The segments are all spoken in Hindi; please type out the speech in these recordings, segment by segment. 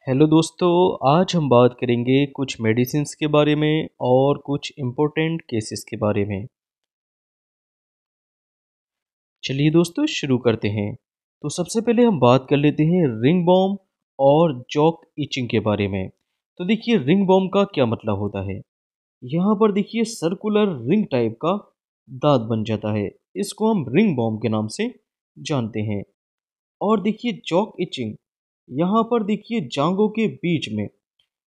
हेलो दोस्तों। आज हम बात करेंगे कुछ मेडिसिन्स के बारे में और कुछ इम्पोर्टेंट केसेस के बारे में। चलिए दोस्तों शुरू करते हैं। तो सबसे पहले हम बात कर लेते हैं रिंग बॉम और जॉक इचिंग के बारे में। तो देखिए रिंग बॉम का क्या मतलब होता है। यहाँ पर देखिए सर्कुलर रिंग टाइप का दांत बन जाता है, इसको हम रिंग बॉम के नाम से जानते हैं। और देखिए जॉक इचिंग, यहाँ पर देखिए जांघों के बीच में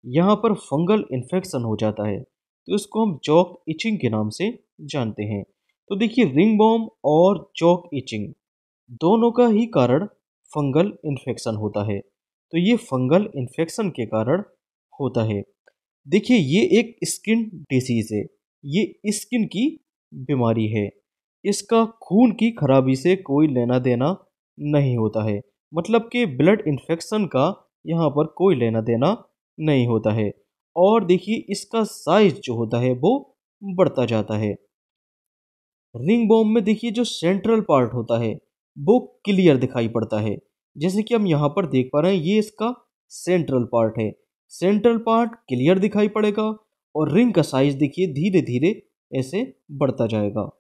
यहाँ पर फंगल इन्फेक्शन हो जाता है, तो इसको हम जॉक इचिंग के नाम से जानते हैं। तो देखिए रिंग बॉम और जॉक इचिंग दोनों का ही कारण फंगल इन्फेक्शन होता है। तो ये फंगल इन्फेक्शन के कारण होता है। देखिए ये एक स्किन डिसीज है, ये स्किन की बीमारी है। इसका खून की खराबी से कोई लेना देना नहीं होता है, मतलब कि ब्लड इन्फेक्शन का यहाँ पर कोई लेना देना नहीं होता है। और देखिए इसका साइज जो होता है वो बढ़ता जाता है। रिंग बॉम में देखिए जो सेंट्रल पार्ट होता है वो क्लियर दिखाई पड़ता है, जैसे कि हम यहाँ पर देख पा रहे हैं, ये इसका सेंट्रल पार्ट है। सेंट्रल पार्ट क्लियर दिखाई पड़ेगा और रिंग का साइज देखिए धीरे धीरे ऐसे बढ़ता जाएगा।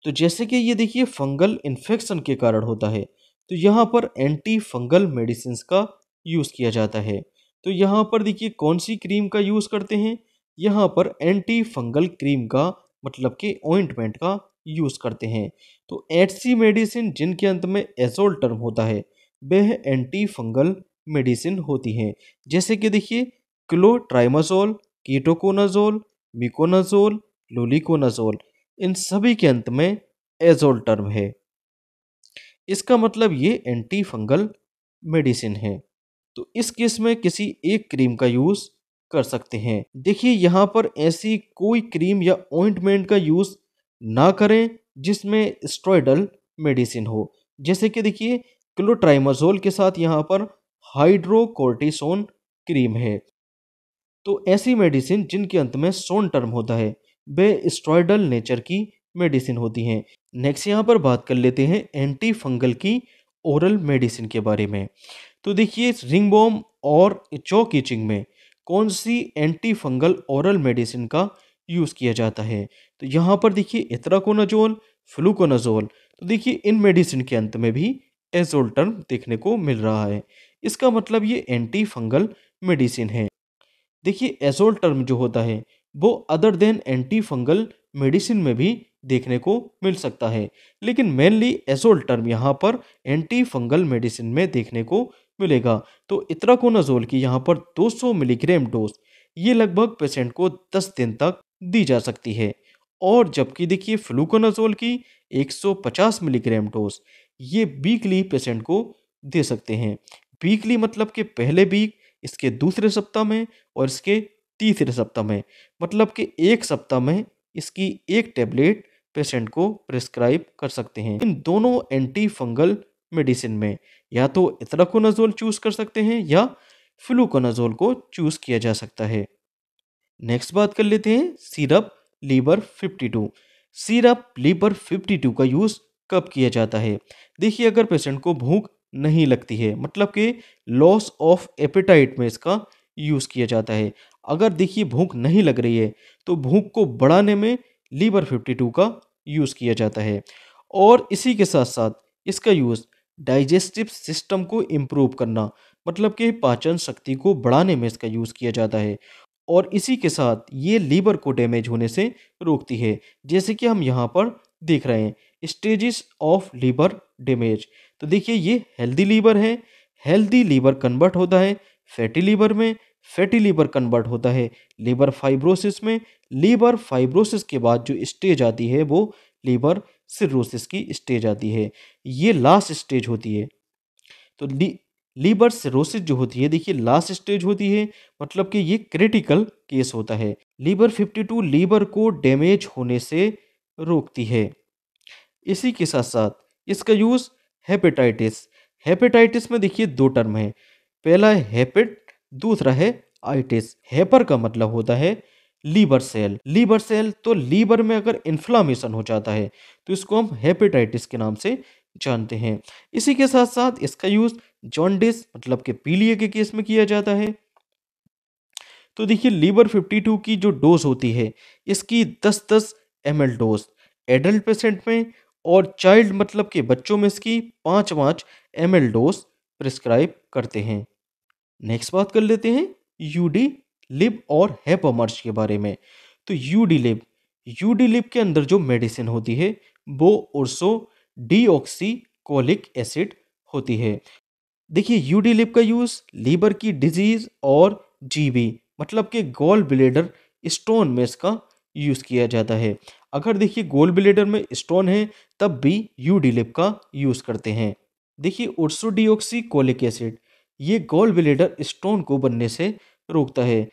तो जैसे कि ये देखिए फंगल इन्फेक्शन के कारण होता है, तो यहाँ पर एंटी फंगल मेडिसिन का यूज़ किया जाता है। तो यहाँ पर देखिए कौन सी क्रीम का यूज़ करते हैं, यहाँ पर एंटी फंगल क्रीम का मतलब कि ऑइंटमेंट का यूज़ करते हैं। तो ऐसी मेडिसिन जिनके अंत में एजोल टर्म होता है वह एंटी फंगल मेडिसिन होती हैं। जैसे कि देखिए क्लोट्राइमाजोल, कीटोकोनाजोल, मिकोनाजोल, लुलिकोनाजोल, इन सभी के अंत में एजोल टर्म है। इसका मतलब ये एंटी फंगल मेडिसिन है। तो इस केस में किसी एक क्रीम का यूज कर सकते हैं। देखिए यहाँ पर ऐसी कोई क्रीम या ऑइंटमेंट का यूज ना करें जिसमें स्टेरॉयडल मेडिसिन हो। जैसे कि देखिए क्लोट्राइमाजोल के साथ यहाँ पर हाइड्रोकोर्टिसोन क्रीम है। तो ऐसी मेडिसिन जिनके अंत में सोन टर्म होता है वे स्टेरॉयडल नेचर की मेडिसिन होती हैं। नेक्स्ट यहाँ पर बात कर लेते हैं एंटी फंगल की ओरल मेडिसिन के बारे में। तो देखिए रिंग बॉम और चॉक इचिंग में कौन सी एंटी फंगल ओरल मेडिसिन का यूज़ किया जाता है। तो यहाँ पर देखिए इत्राकोनाजोल, फ्लूकोनाजोल। तो देखिए इन मेडिसिन के अंत में भी एजोल टर्म देखने को मिल रहा है। इसका मतलब ये एंटी फंगल मेडिसिन है। देखिए एजोल टर्म जो होता है वो other than anti fungal medicine में भी देखने को मिल सकता है, लेकिन मेनली एजोल टर्म यहाँ पर एंटी फंगल मेडिसिन में देखने को मिलेगा। तो इत्राकोनाजोल की यहाँ पर 200 मिलीग्राम डोज ये लगभग पेशेंट को 10 दिन तक दी जा सकती है। और जबकि देखिए फ्लूकोनाजोल की 150 मिलीग्राम डोज ये वीकली पेशेंट को दे सकते हैं। वीकली मतलब कि पहले वीक, इसके दूसरे सप्ताह में और इसके तीसरे सप्ताह में, मतलब कि एक सप्ताह में इसकी एक टैबलेट पेशेंट को प्रिस्क्राइब कर सकते हैं। इन दोनों एंटी फंगल मेडिसिन में या तो इत्राकोनाजोल चूज कर सकते हैं या फ्लूकोनाजोल को चूज किया जा सकता है। नेक्स्ट बात कर लेते हैं सिरप लीवर 52। सिरप लीवर 52 का यूज कब किया जाता है। देखिए अगर पेशेंट को भूख नहीं लगती है, मतलब कि लॉस ऑफ एपेटाइट में इसका यूज किया जाता है। अगर देखिए भूख नहीं लग रही है तो भूख को बढ़ाने में लीवर 52 का यूज किया जाता है। और इसी के साथ साथ इसका यूज डाइजेस्टिव सिस्टम को इम्प्रूव करना, मतलब कि पाचन शक्ति को बढ़ाने में इसका यूज किया जाता है। और इसी के साथ ये लीवर को डैमेज होने से रोकती है, जैसे कि हम यहाँ पर देख रहे हैं स्टेजेस ऑफ लीवर डैमेज। तो देखिए ये हेल्दी लीवर है, हेल्दी लीवर कन्वर्ट होता है फैटी लीवर में, फैटी लीवर कन्वर्ट होता है लीवर फाइब्रोसिस में, लीवर फाइब्रोसिस के बाद जो स्टेज आती है वो लीवर सिरोसिस की स्टेज आती है, ये लास्ट स्टेज होती है। तो लीवर सिरोसिस जो होती है देखिए लास्ट स्टेज होती है, मतलब कि ये क्रिटिकल केस होता है। लीवर 52 लीवर को डैमेज होने से रोकती है। इसी के साथ साथ इसका यूज हेपेटाइटिस, हेपेटाइटिस में देखिए दो टर्म है, पहला है हेपेट, दूसरा है आइटिस। हेपर का मतलब होता है लीवर सेल, लीवर सेल। तो लीवर में अगर इन्फ्लामेशन हो जाता है तो इसको हम हेपेटाइटिस के नाम से जानते हैं। इसी के साथ साथ इसका यूज़ जॉन्डिस मतलब कि पीलिया के केस में किया जाता है। तो देखिए लीवर 52 की जो डोज होती है इसकी 10-10 ml डोज एडल्ट पेशेंट में और चाइल्ड मतलब कि बच्चों में इसकी 5-5 ml डोज प्रिस्क्राइब करते हैं। नेक्स्ट बात कर लेते हैं यूडी लिब और हेपामर्ज के बारे में। तो यूडी लिब के अंदर जो मेडिसिन होती है वो उर्सो डीऑक्सी कोलिक एसिड होती है। देखिए यूडी लिप का यूज़ लीवर की डिजीज और जीबी मतलब कि गॉल ब्लेडर स्टोन में इसका यूज़ किया जाता है। अगर देखिए गॉल ब्लेडर में स्टोन है तब भी यूडी लिप का यूज़ करते हैं। देखिए उर्सोडियोक्सी कोलिक एसिड ये गॉल ब्लेडर स्टोन को बनने से रोकता है।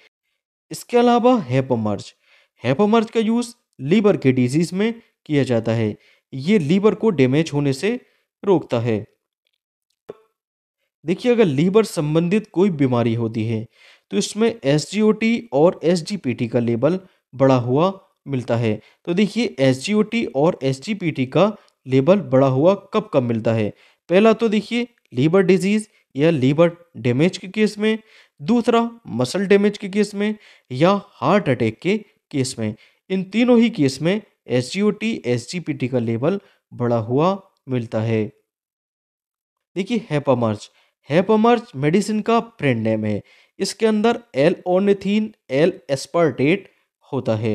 इसके अलावा हेपामर्ज का यूज़ लीवर के डिजीज में किया जाता है। ये लीवर को डैमेज होने से रोकता है। देखिए अगर लीवर संबंधित कोई बीमारी होती है तो इसमें एसजीओटी और एसजीपीटी का लेबल बढ़ा हुआ मिलता है। तो देखिए एसजीओटी और एसजीपीटी का लेबल बढ़ा हुआ कब कब मिलता है। पहला तो देखिए लीवर डिजीज या लीवर डैमेज के केस में, दूसरा मसल डैमेज के केस में या हार्ट अटैक के केस में। इन तीनों ही केस में एसजीओटी एसजीपीटी का लेबल बढ़ा हुआ मिलता है। देखिए हेपामर्ज मेडिसिन का ब्रांड नेम है। इसके अंदर एल ऑर्निथीन एल एस्पार्टेट होता है।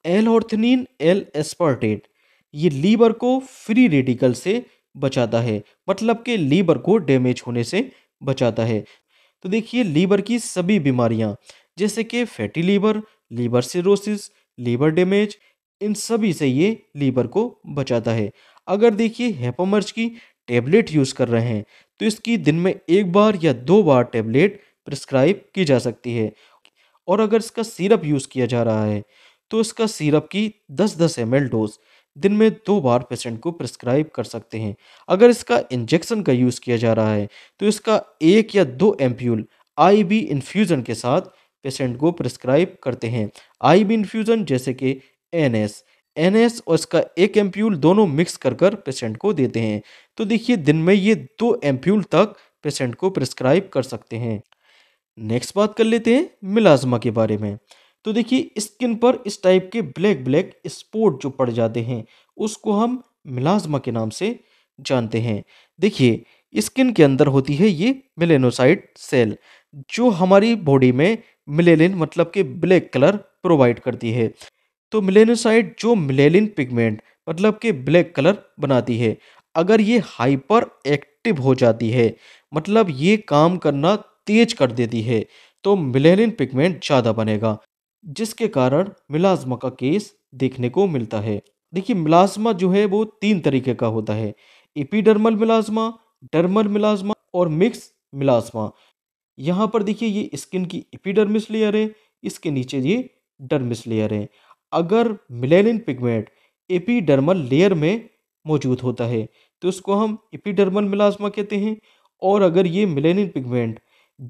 एल ऑर्थिनीन एल एस्पार्टेट ये लीवर को फ्री रेडिकल से बचाता है मतलब कि लीवर को डैमेज होने से बचाता है। तो देखिए लीवर की सभी बीमारियां जैसे कि fatty liver, liver cirrhosis, liver damage इन सभी से ये लीवर को बचाता है। अगर देखिए हेपामर्ज की टेबलेट यूज़ कर रहे हैं तो इसकी दिन में एक बार या दो बार टेबलेट प्रिस्क्राइब की जा सकती है। और अगर इसका सिरप यूज़ किया जा रहा है तो इसका सिरप की 10-10 ml डोज दिन में दो बार पेशेंट को प्रिस्क्राइब कर सकते हैं। अगर इसका इंजेक्शन का यूज़ किया जा रहा है तो इसका एक या दो एम्प्यूल आईवी इन्फ्यूज़न के साथ पेशेंट को प्रिस्क्राइब करते हैं। आईवी इन्फ्यूज़न जैसे कि एनएस एनएस और इसका एक एम्प्यूल दोनों मिक्स कर कर पेशेंट को देते हैं। तो देखिए दिन में ये 2 एम्प्यूल तक पेशेंट को प्रिस्क्राइब कर सकते हैं। नेक्स्ट बात कर लेते हैं मिलाज़्मा के बारे में। तो देखिए स्किन पर इस टाइप के ब्लैक ब्लैक स्पॉट जो पड़ जाते हैं उसको हम मिलाज़्मा के नाम से जानते हैं। देखिए स्किन के अंदर होती है ये मेलेनोसाइट सेल जो हमारी बॉडी में मिलेनिन मतलब कि ब्लैक कलर प्रोवाइड करती है। तो मेलेनोसाइट जो मिलेनिन पिगमेंट मतलब कि ब्लैक कलर बनाती है, अगर ये हाइपर एक्टिव हो जाती है मतलब ये काम करना तेज कर देती है तो मिलेनिन पिगमेंट ज़्यादा बनेगा जिसके कारण मिलाज़्मा का केस देखने को मिलता है। देखिए मिलाज़्मा जो है वो तीन तरीके का होता है, एपिडर्मल मिलाज़्मा, डर्मल मिलाज़्मा और मिक्स मिलाज़्मा। यहाँ पर देखिए ये स्किन की एपिडर्मिस लेयर है, इसके नीचे ये डर्मिस लेयर है। अगर मिलेनिन पिगमेंट एपिडर्मल लेयर में मौजूद होता है तो उसको हम एपिडर्मल मिलाज़्मा कहते हैं। और अगर ये मिलेनिन पिगमेंट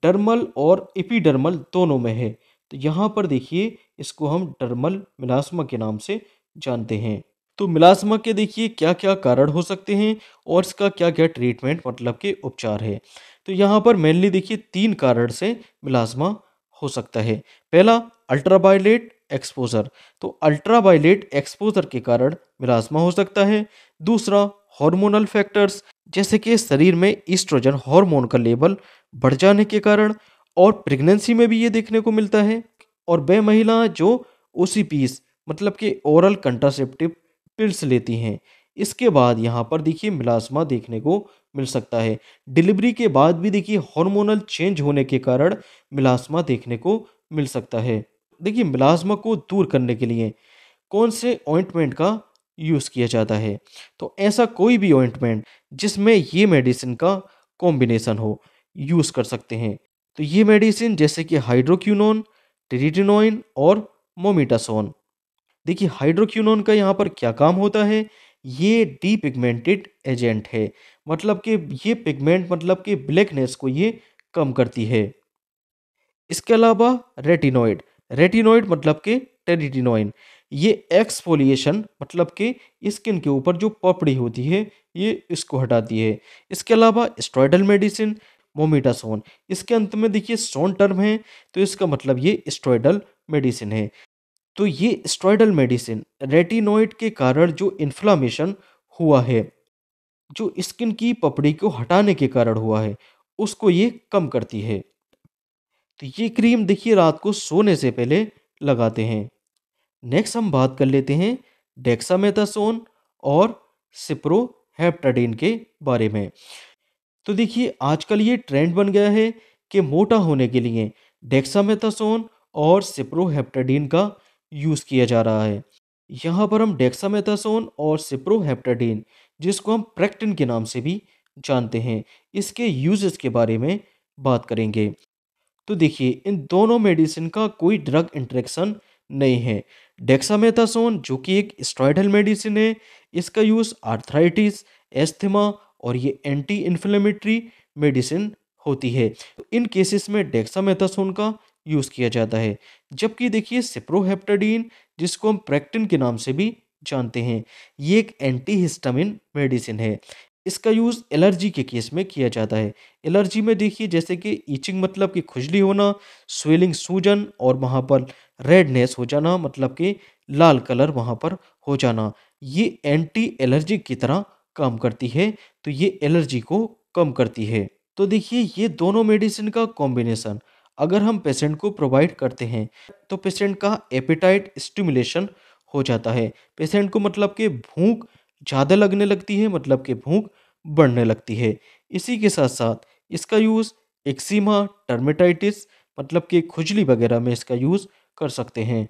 डर्मल और एपिडर्मल दोनों में है तो यहाँ पर देखिए इसको हम डर्मल मिलाज़्मा के नाम से जानते हैं। तो मिलाज़्मा के देखिए क्या क्या कारण हो सकते हैं और इसका क्या क्या ट्रीटमेंट मतलब के उपचार है। तो यहाँ पर मेनली देखिए तीन कारण से मिलाज़्मा हो सकता है। पहला अल्ट्रावायलेट एक्सपोजर, तो अल्ट्रावायलेट एक्सपोजर के कारण मिलाज़्मा हो सकता है। दूसरा हार्मोनल फैक्टर्स जैसे कि शरीर में ईस्ट्रोजन हार्मोन का लेवल बढ़ जाने के कारण, और प्रेगनेंसी में भी ये देखने को मिलता है। और वह महिला जो ओसीपीस मतलब कि ओरल कंट्रासेप्टिव पिल्स लेती हैं, इसके बाद यहाँ पर देखिए मिलाज़्मा देखने को मिल सकता है। डिलीवरी के बाद भी देखिए हार्मोनल चेंज होने के कारण मिलाज़्मा देखने को मिल सकता है। देखिए मिलाज़्मा को दूर करने के लिए कौन से ऑइंटमेंट का यूज़ किया जाता है, तो ऐसा कोई भी ऑइंटमेंट जिसमें ये मेडिसिन का कॉम्बिनेशन हो यूज़ कर सकते हैं। तो ये मेडिसिन जैसे कि हाइड्रोक्विनोन, टेरिटिनोइन और मोमेटासोन। देखिए हाइड्रोक्विनोन का यहाँ पर क्या काम होता है, ये डीपिगमेंटेड एजेंट है मतलब कि ये पिगमेंट मतलब कि ब्लैकनेस को ये कम करती है। इसके अलावा रेटिनॉइड, रेटिनॉइड मतलब कि टेरिटिनोइन, ये एक्सफोलिएशन मतलब कि स्किन के ऊपर जो पपड़ी होती है ये इसको हटाती है। इसके अलावा स्टेरॉयडल मेडिसिन मोमेटासोन, इसके अंत में देखिए सोन टर्म है, तो इसका मतलब ये स्टेरॉयडल मेडिसिन है। तो ये स्टेरॉयडल मेडिसिन रेटिनॉइड के कारण जो इन्फ्लामेशन हुआ है, जो स्किन की पपड़ी को हटाने के कारण हुआ है, उसको ये कम करती है। तो ये क्रीम देखिए रात को सोने से पहले लगाते हैं। नेक्स्ट हम बात कर लेते हैं डेक्सामेथासोन और सिप्रोहेप्टाडीन के बारे में। तो देखिए आजकल ये ट्रेंड बन गया है कि मोटा होने के लिए डेक्सामेथासोन और सिप्रोहेप्टाडीन का यूज़ किया जा रहा है। यहाँ पर हम डेक्सामेथासोन और सिप्रोहेप्टाडीन, जिसको हम प्रेक्टिन के नाम से भी जानते हैं, इसके यूजेस के बारे में बात करेंगे। तो देखिए इन दोनों मेडिसिन का कोई ड्रग इंटरेक्शन नहीं है। डेक्सामेथासोन जो कि एक स्टेरॉयडल मेडिसिन है, इसका यूज़ आर्थराइटिस, एस्थमा और ये एंटी इन्फ्लेमेटरी मेडिसिन होती है। तो इन केसेस में डेक्सामेथासोन का यूज़ किया जाता है। जबकि देखिए सिप्रोहेप्टाडीन, जिसको हम प्रेक्टिन के नाम से भी जानते हैं, ये एक एंटी हिस्टामिन मेडिसिन है। इसका यूज़ एलर्जी के केस में किया जाता है। एलर्जी में देखिए जैसे कि ईचिंग मतलब कि खुजली होना, स्वेलिंग सूजन और वहाँ पर रेडनेस हो जाना मतलब कि लाल कलर वहाँ पर हो जाना, ये एंटी एलर्जिक की तरह काम करती है, तो ये एलर्जी को कम करती है। तो देखिए ये दोनों मेडिसिन का कॉम्बिनेशन अगर हम पेशेंट को प्रोवाइड करते हैं तो पेशेंट का एपेटाइट स्टिमुलेशन हो जाता है। पेशेंट को मतलब कि भूख ज़्यादा लगने लगती है, मतलब कि भूख बढ़ने लगती है। इसी के साथ साथ इसका यूज़ एक्जिमा, टर्मेटाइटिस मतलब कि खुजली वगैरह में इसका यूज़ कर सकते हैं।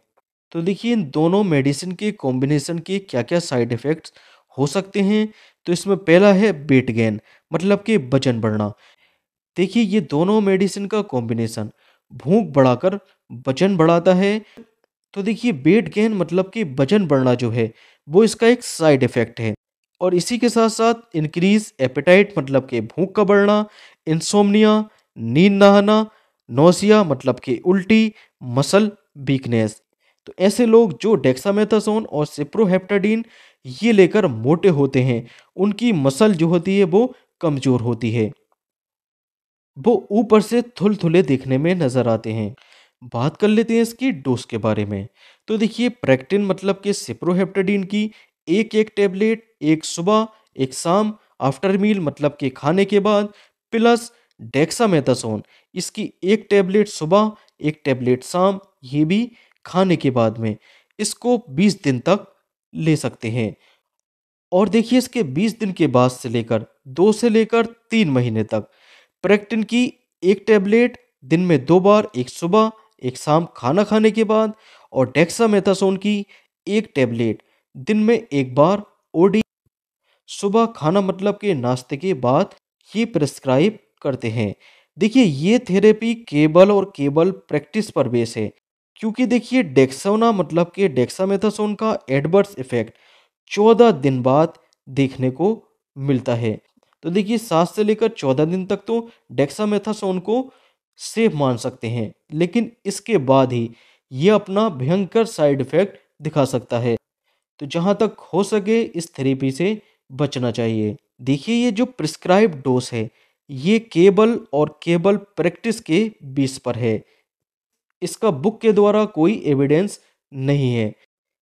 तो देखिए इन दोनों मेडिसिन के कॉम्बिनेशन के क्या-क्या साइड इफ़ेक्ट्स हो सकते हैं। तो इसमें पहला है वेट गेन मतलब कि वज़न बढ़ना। देखिए ये दोनों मेडिसिन का कॉम्बिनेशन भूख बढ़ाकर वज़न बढ़ाता है। तो देखिए वेट गेन मतलब कि वज़न बढ़ना जो है वो इसका एक साइड इफ़ेक्ट है। और इसी के साथ-साथ इंक्रीज़ एपेटाइट मतलब कि भूख का बढ़ना, इंसोम्निया, नींद ना आना, नौसिया मतलब कि उल्टी, मसल वीकनेस। तो ऐसे लोग जो डेक्सामेथासोन और सिप्रोहेप्टाडीन ये लेकर मोटे होते हैं, उनकी मसल जो होती है वो कमज़ोर होती है। वो ऊपर से थुलथुले दिखने में नज़र आते हैं। बात कर लेते हैं इसकी डोज़ के बारे में। तो देखिए प्रेक्टिन मतलब कि सिप्रोहेप्टाडीन की एक-एक टैबलेट एक सुबह, एक शाम आफ्टर मील मतलब कि खाने के बाद, प्लस डेक्सामेथासोन इसकी एक टैबलेट सुबह, एक टैबलेट शाम, ये भी खाने के बाद में। इसको 20 दिन तक ले सकते हैं। और देखिए इसके 20 दिन के बाद से लेकर 2 से लेकर 3 महीने तक प्रेक्टिन की एक टैबलेट दिन में 2 बार, एक सुबह, एक शाम खाना खाने के बाद, और डेक्सामेथासोन की एक टैबलेट दिन में एक बार ओडी सुबह खाना मतलब के नाश्ते के बाद ये प्रिस्क्राइब करते हैं। देखिए ये थेरेपी केवल और केवल प्रैक्टिस पर बेस है, क्योंकि देखिए डेक्सोना मतलब के डेक्सामेथासोन का एडवर्स इफेक्ट 14 दिन बाद देखने को मिलता है। तो देखिए 7 से लेकर 14 दिन तक तो डेक्सामेथासोन को सेफ मान सकते हैं, लेकिन इसके बाद ही ये अपना भयंकर साइड इफेक्ट दिखा सकता है। तो जहाँ तक हो सके इस थेरेपी से बचना चाहिए। देखिए ये जो प्रिस्क्राइब डोज है, ये केवल और केवल प्रैक्टिस के बेस पर है। इसका बुक के द्वारा कोई एविडेंस नहीं है।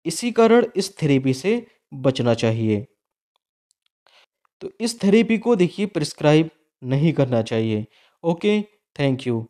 इसी कारण इस थेरेपी से बचना चाहिए। तो इस थेरेपी को देखिए प्रिस्क्राइब नहीं करना चाहिए। Okay, thank you.